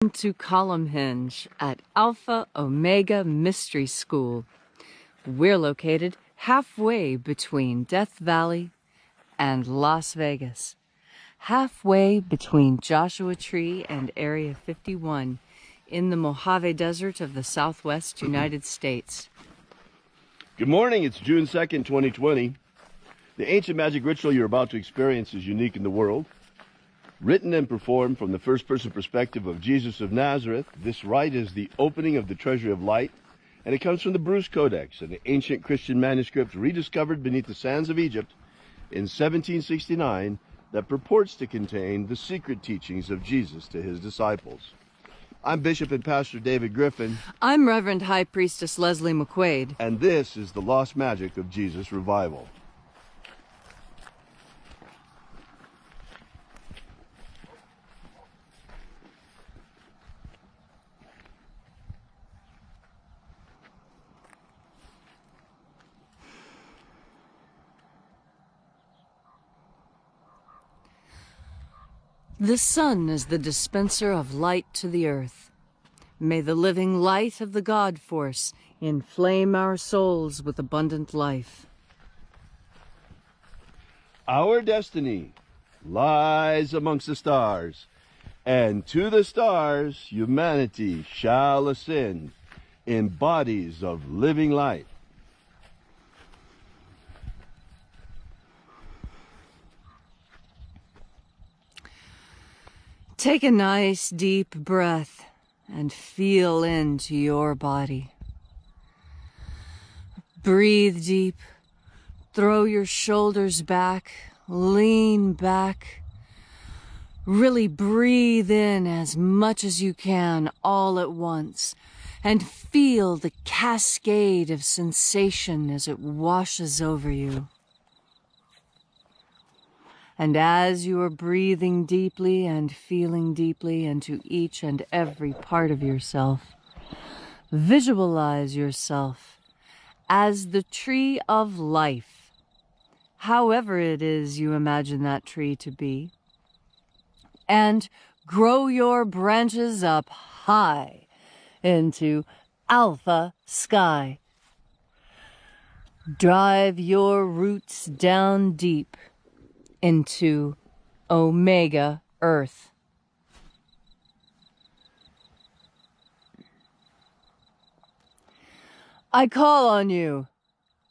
To Column Hinge at Alpha Ωmega Mystery School. We're located halfway between Death Valley and Las Vegas, halfway between Joshua Tree and Area 51 in the Mojave Desert of the Southwest United States. Good morning, it's June 2nd, 2020. The ancient magic ritual you're about to experience is unique in the world. Written and performed from the first-person perspective of Jesus of Nazareth, this rite is the opening of the Treasury of Light, and it comes from the Bruce Codex, an ancient Christian manuscript rediscovered beneath the sands of Egypt in 1769 that purports to contain the secret teachings of Jesus to his disciples. I'm Bishop and Pastor David Griffin. I'm Reverend High Priestess Leslie McQuade. And this is the Lost Magic of Jesus Revival. The sun is the dispenser of light to the earth. May the living light of the God Force inflame our souls with abundant life. Our destiny lies amongst the stars, and to the stars humanity shall ascend in bodies of living light. Take a nice deep breath and feel into your body. Breathe deep, throw your shoulders back, lean back. Really breathe in as much as you can all at once and feel the cascade of sensation as it washes over you. And as you are breathing deeply and feeling deeply into each and every part of yourself, visualize yourself as the tree of life, however it is you imagine that tree to be, and grow your branches up high into alpha sky. Drive your roots down deep into Omega Earth. I call on you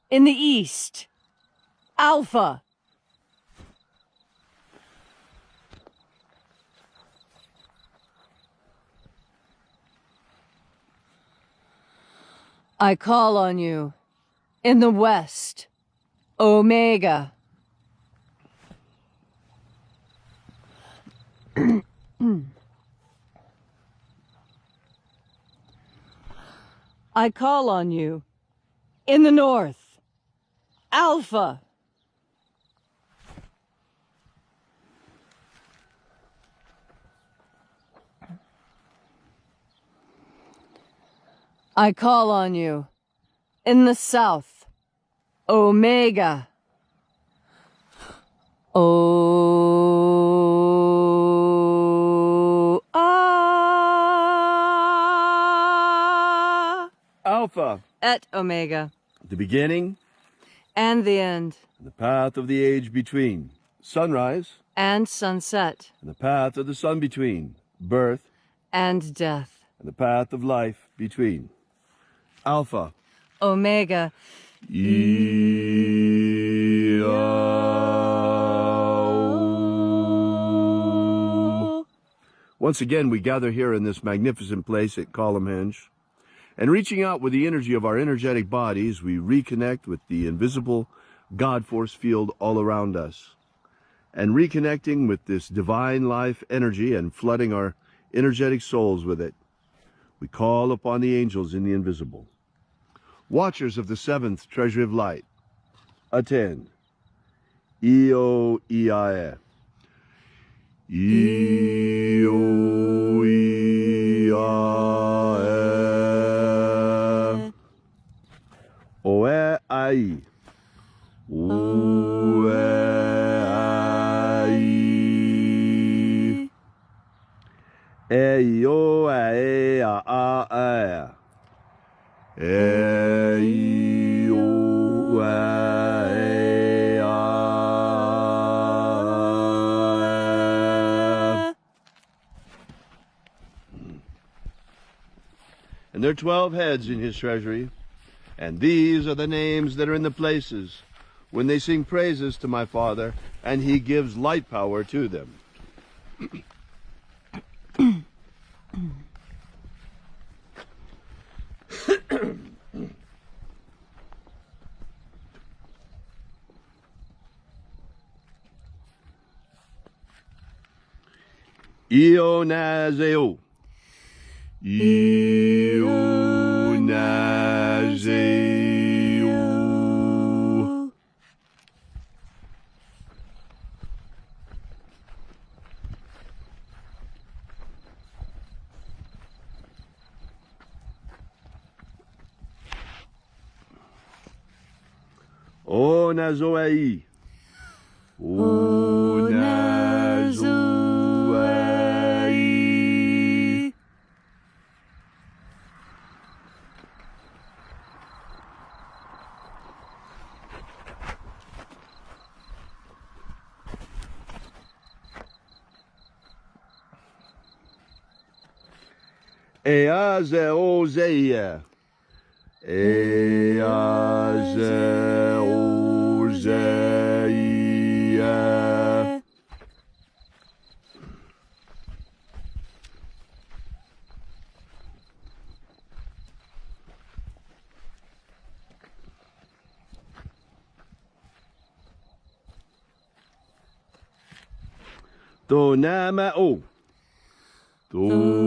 in the east, Alpha. I call on you in the west, Omega. I call on you in the north, Alpha. I call on you in the south, Omega. Alpha. Et Omega. The beginning. And the end. The path of the age between. Sunrise. And sunset. And the path of the sun between. Birth. And death. And the path of life between. Alpha. Omega. Once again, we gather here in this magnificent place at Column Hinge. And reaching out with the energy of our energetic bodies, we reconnect with the invisible God force field all around us. And reconnecting with this divine life energy and flooding our energetic souls with it, we call upon the angels in the invisible. Watchers of the seventh Treasury of Light, attend. Io Iae. Io Iae. Oe ai. Oe ai. Eio o a e a a e i o a e a. And there are 12 heads in his treasury, and these are the names that are in the places when they sing praises to my Father, and he gives light power to them. Ionazeo. Ionazeo. Onazoai. Onazoai. Eazeozeia. Eazeozeia. Tonamao. Tonamao.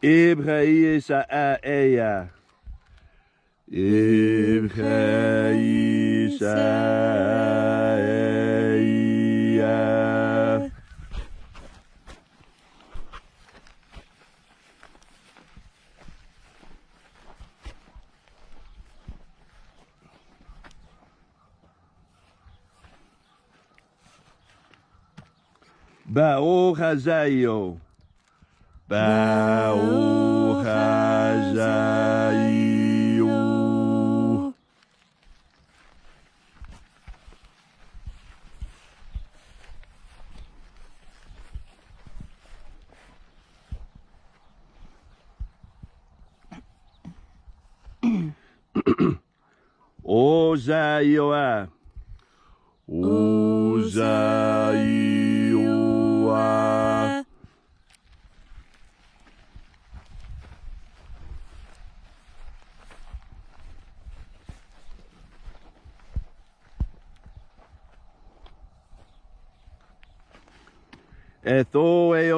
Ibraisa aeya. Ibraisa aeya. Bao Hazayo. Bao Hazayo. Ozayoa. Ozayoa.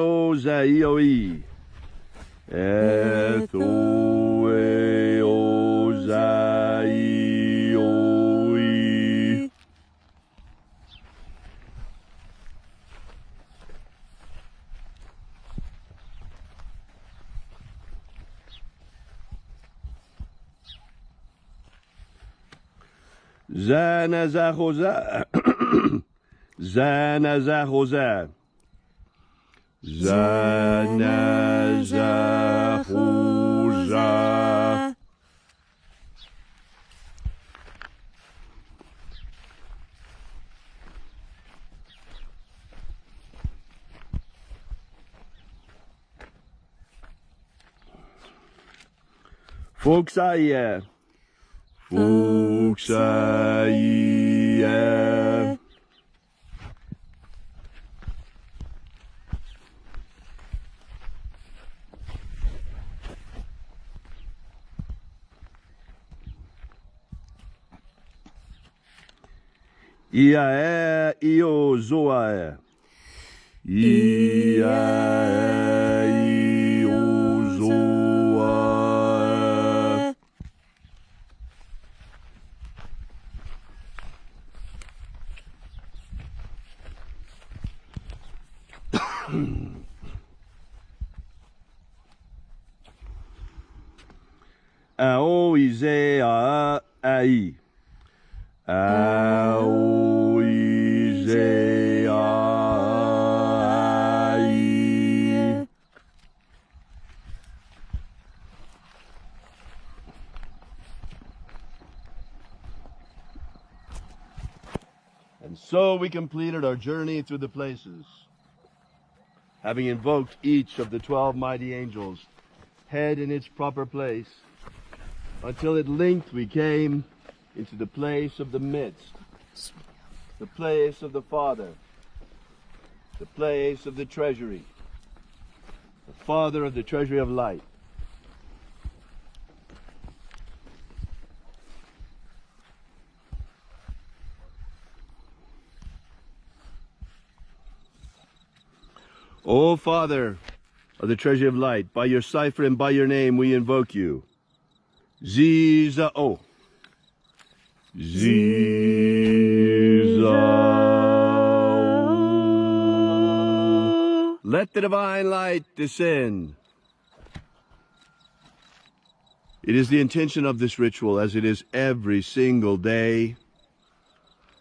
Ethoeozaioi. Ethoeozaioi. Zanazahoza. Zanazahoza. Zanazahoza. Fuxaia. Fuxaia. Iae iozoae. Iae iozoae. Aoizea ai. Aoizea ai. And so we completed our journey through the places, having invoked each of the 12 mighty angels, head in its proper place, until at length we came into the place of the midst, the place of the Father, the place of the Treasury, the Father of the Treasury of Light. O Father of the Treasury of Light, by your cipher and by your name we invoke you. Ziza-o. Ziza-o. Let the divine light descend. It is the intention of this ritual, as it is every single day,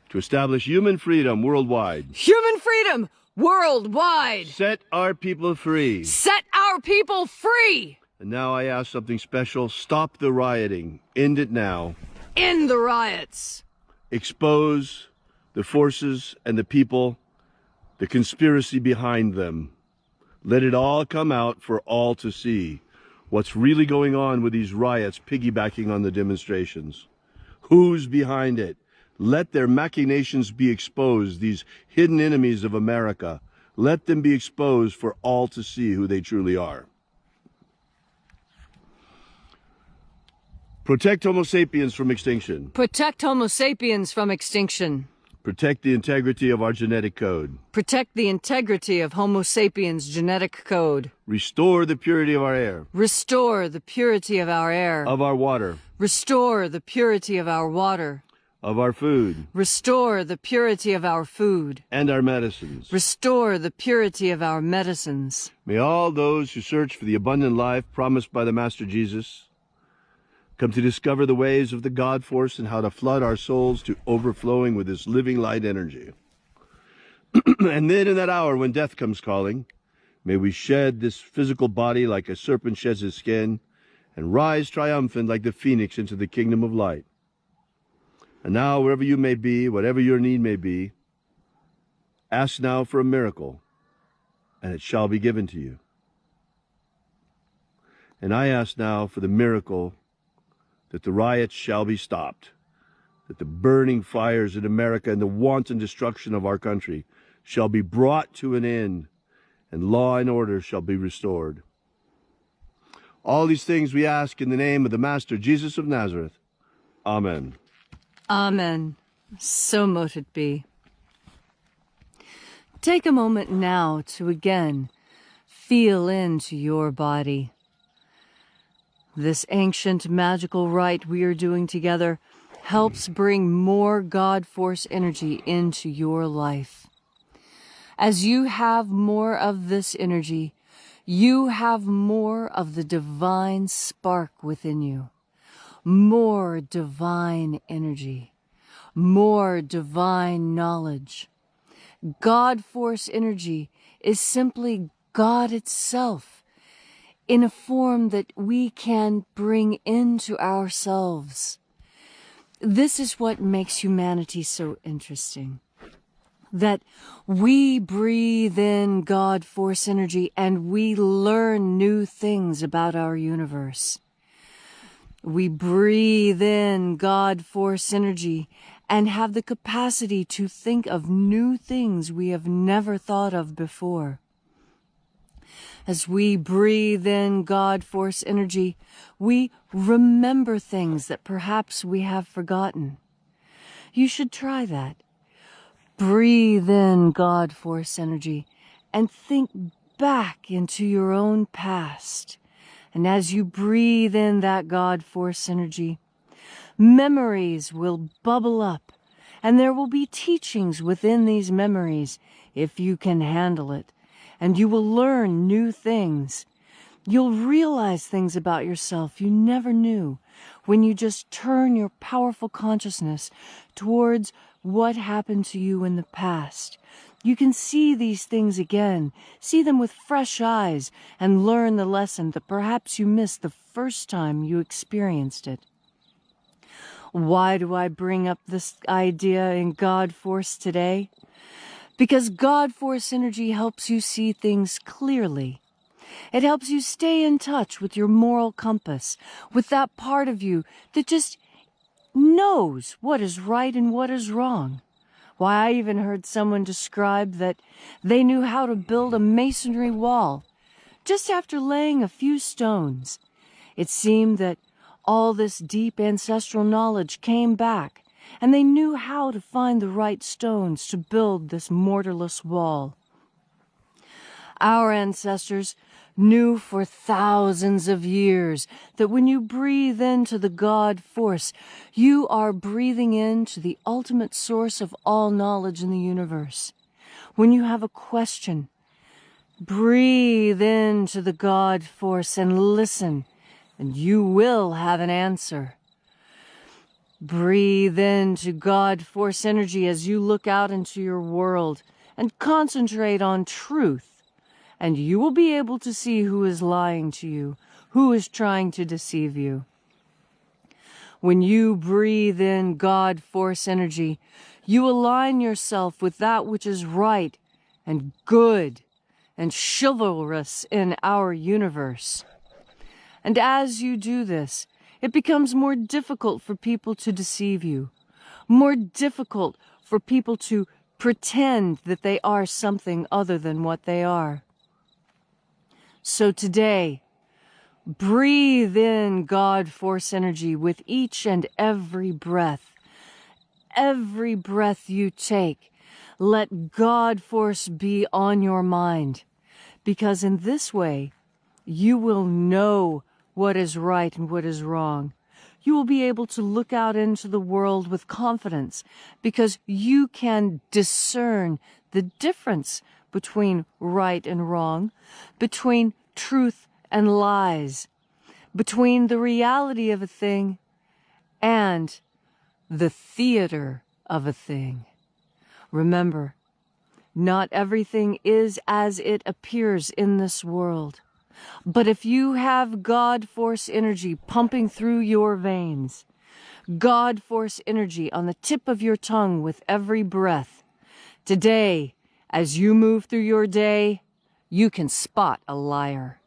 to establish human freedom worldwide. Human freedom worldwide! Set our people free. Set our people free! And now I ask something special. Stop the rioting. End it now. End the riots! Expose the forces and the people, the conspiracy behind them. Let it all come out for all to see. What's really going on with these riots piggybacking on the demonstrations? Who's behind it? Let their machinations be exposed, these hidden enemies of America. Let them be exposed for all to see who they truly are. Protect Homo sapiens from extinction. Protect Homo sapiens from extinction. Protect the integrity of our genetic code. Protect the integrity of Homo sapiens' genetic code. Restore the purity of our air. Restore the purity of our air. Of our water. Restore the purity of our water. Of our food. Restore the purity of our food. And our medicines. Restore the purity of our medicines. May all those who search for the abundant life promised by the Master Jesus come to discover the ways of the God force and how to flood our souls to overflowing with this living light energy. And then in that hour when death comes calling, may we shed this physical body like a serpent sheds his skin and rise triumphant like the phoenix into the kingdom of light. And now, wherever you may be, whatever your need may be, ask now for a miracle, and it shall be given to you. And I ask now for the miracle that the riots shall be stopped, that the burning fires in America and the wanton destruction of our country shall be brought to an end, and law and order shall be restored. All these things we ask in the name of the Master Jesus of Nazareth. Amen. Amen. So mote it be. Take a moment now to again feel into your body. This ancient magical rite we are doing together helps bring more God Force energy into your life. As you have more of this energy, you have more of the divine spark within you. More divine energy, more divine knowledge. God Force energy is simply God itself in a form that we can bring into ourselves. This is what makes humanity so interesting. That we breathe in God Force energy and we learn new things about our universe. We breathe in God Force energy and have the capacity to think of new things we have never thought of before. As we breathe in God Force energy, we remember things that perhaps we have forgotten. You should try that. Breathe in God Force energy and think back into your own past. And as you breathe in that God Force energy, memories will bubble up, and there will be teachings within these memories if you can handle it. and you will learn new things. You'll realize things about yourself you never knew when you just turn your powerful consciousness towards what happened to you in the past. You can see these things again, see them with fresh eyes, and learn the lesson that perhaps you missed the first time you experienced it. Why do I bring up this idea in God Force today? Because God Force energy helps you see things clearly. It helps you stay in touch with your moral compass, with that part of you that just knows what is right and what is wrong. Why, I even heard someone describe that they knew how to build a masonry wall just after laying a few stones. It seemed that all this deep ancestral knowledge came back, and they knew how to find the right stones to build this mortarless wall. Our ancestors knew for thousands of years that when you breathe into the God Force, you are breathing into the ultimate source of all knowledge in the universe. When you have a question, breathe into the God Force and listen, and you will have an answer. Breathe into God Force energy as you look out into your world and concentrate on truth. And you will be able to see who is lying to you, who is trying to deceive you. When you breathe in God Force energy, you align yourself with that which is right and good and chivalrous in our universe. And as you do this, it becomes more difficult for people to deceive you, more difficult for people to pretend that they are something other than what they are. So today, breathe in God Force energy with each and every breath. Every breath you take, let God Force be on your mind, because in this way, you will know what is right and what is wrong. You will be able to look out into the world with confidence, because you can discern the difference between right and wrong, between truth and lies, between the reality of a thing and the theater of a thing. Remember, not everything is as it appears in this world. But if you have God Force energy pumping through your veins, God Force energy on the tip of your tongue with every breath, today, as you move through your day, you can spot a liar.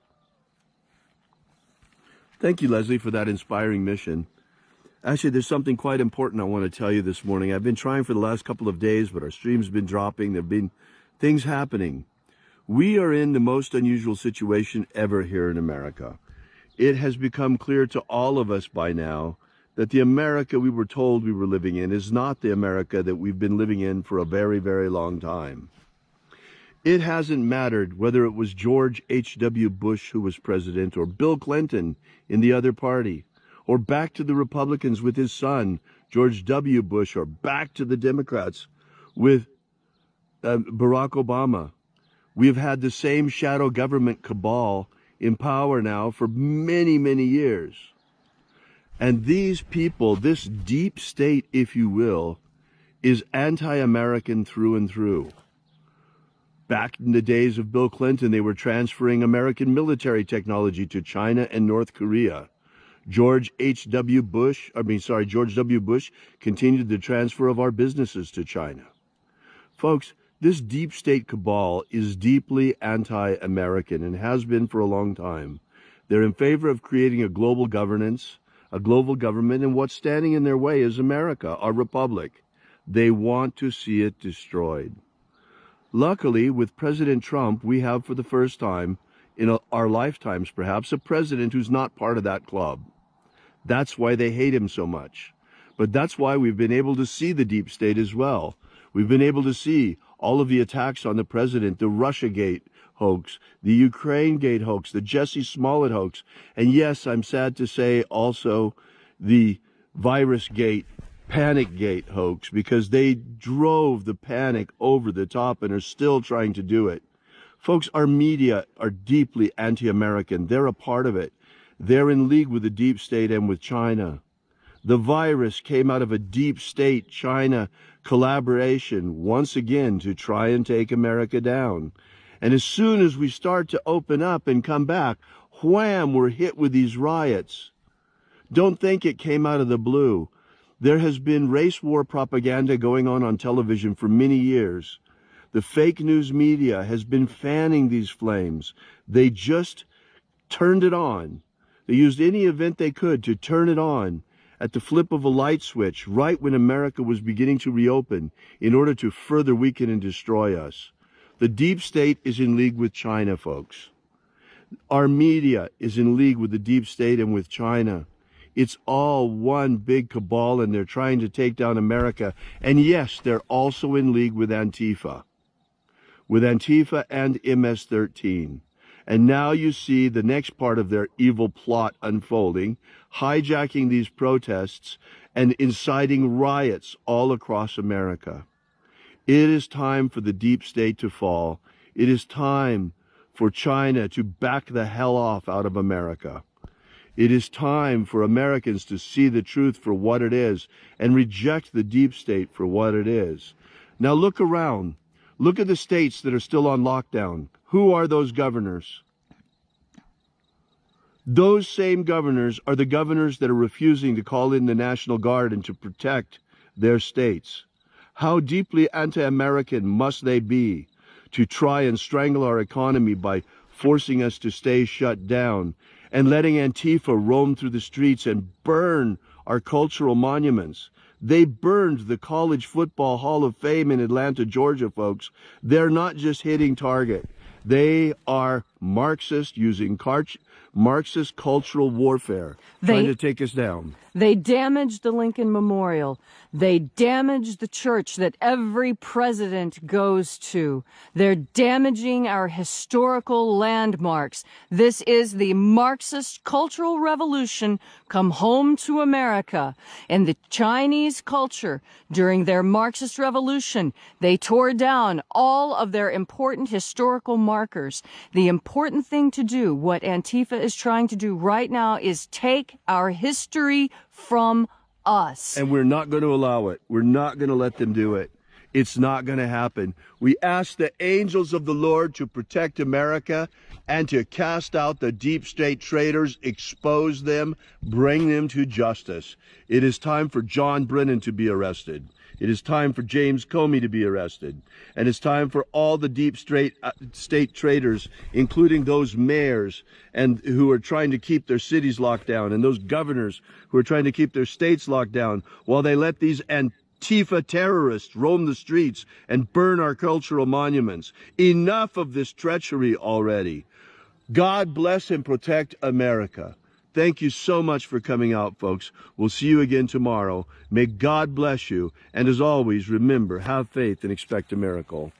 Thank you, Leslie, for that inspiring mission. Actually, there's something quite important I want to tell you this morning. I've been trying for the last couple of days, but our stream's been dropping. There have been things happening. We are in the most unusual situation ever here in America. It has become clear to all of us by now that the America we were told we were living in is not the America that we've been living in for a very, very long time. It hasn't mattered whether it was George H.W. Bush who was president, or Bill Clinton in the other party, or back to the Republicans with his son, George W. Bush, or back to the Democrats with Barack Obama. We've had the same shadow government cabal in power now for many, many years. And these people, this deep state, if you will, is anti-American through and through. Back in the days of Bill Clinton, they were transferring American military technology to China and North Korea. George W. Bush continued the transfer of our businesses to China. Folks, this deep state cabal is deeply anti-American and has been for a long time. They're in favor of creating a global governance, a global government, and what's standing in their way is America, our republic. They want to see it destroyed. Luckily, with President Trump, we have for the first time in our lifetimes, perhaps, a president who's not part of that club. That's why they hate him so much. But that's why we've been able to see the deep state as well. We've been able to see all of the attacks on the president, the Russiagate hoax, the Ukraine-gate hoax, the Jussie Smollett hoax, and yes, I'm sad to say also the Virusgate, Panicgate hoax, because they drove the panic over the top and are still trying to do it. Folks, our media are deeply anti-American. They're a part of it. They're in league with the deep state and with China. The virus came out of a deep state China collaboration once again to try and take America down. And as soon as we start to open up and come back, wham, we're hit with these riots. Don't think it came out of the blue. There has been race war propaganda going on television for many years. The fake news media has been fanning these flames. They just turned it on. They used any event they could to turn it on at the flip of a light switch right when America was beginning to reopen in order to further weaken and destroy us. The deep state is in league with China, folks. Our media is in league with the deep state and with China. It's all one big cabal, and they're trying to take down America. And yes, they're also in league with Antifa and MS-13. And now you see the next part of their evil plot unfolding, hijacking these protests and inciting riots all across America. It is time for the deep state to fall. It is time for China to back the hell off out of America. It is time for Americans to see the truth for what it is and reject the deep state for what it is. Now look around. Look at the states that are still on lockdown. Who are those governors? Those same governors are the governors that are refusing to call in the National Guard and to protect their states. How deeply anti-American must they be to try and strangle our economy by forcing us to stay shut down and letting Antifa roam through the streets and burn our cultural monuments? They burned the College Football Hall of Fame in Atlanta, Georgia, folks. They're not just hitting target. They are Marxist, using Marxist cultural warfare, trying to take us down. They damaged the Lincoln Memorial. They damaged the church that every president goes to. They're damaging our historical landmarks. This is the Marxist cultural revolution come home to America. And the Chinese culture, during their Marxist revolution, they tore down all of their important historical markers. The important thing to do, what Antifa is trying to do right now, is take our history from us. And we're not going to allow it. We're not going to let them do it. It's not going to happen. We ask the angels of the Lord to protect America and to cast out the deep state traitors, expose them, bring them to justice. It is time for John Brennan to be arrested. It is time for James Comey to be arrested. And it's time for all the deep state traitors, including those mayors and who are trying to keep their cities locked down, and those governors who are trying to keep their states locked down while they let these Antifa terrorists roam the streets and burn our cultural monuments. Enough of this treachery already. God bless and protect America. Thank you so much for coming out, folks. We'll see you again tomorrow. May God bless you. And as always, remember, have faith and expect a miracle.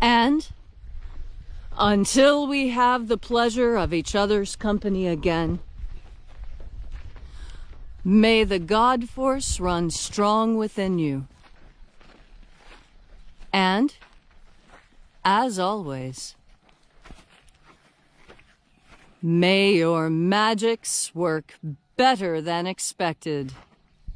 And until we have the pleasure of each other's company again, may the God force run strong within you. And, as always, may your magics work better than expected.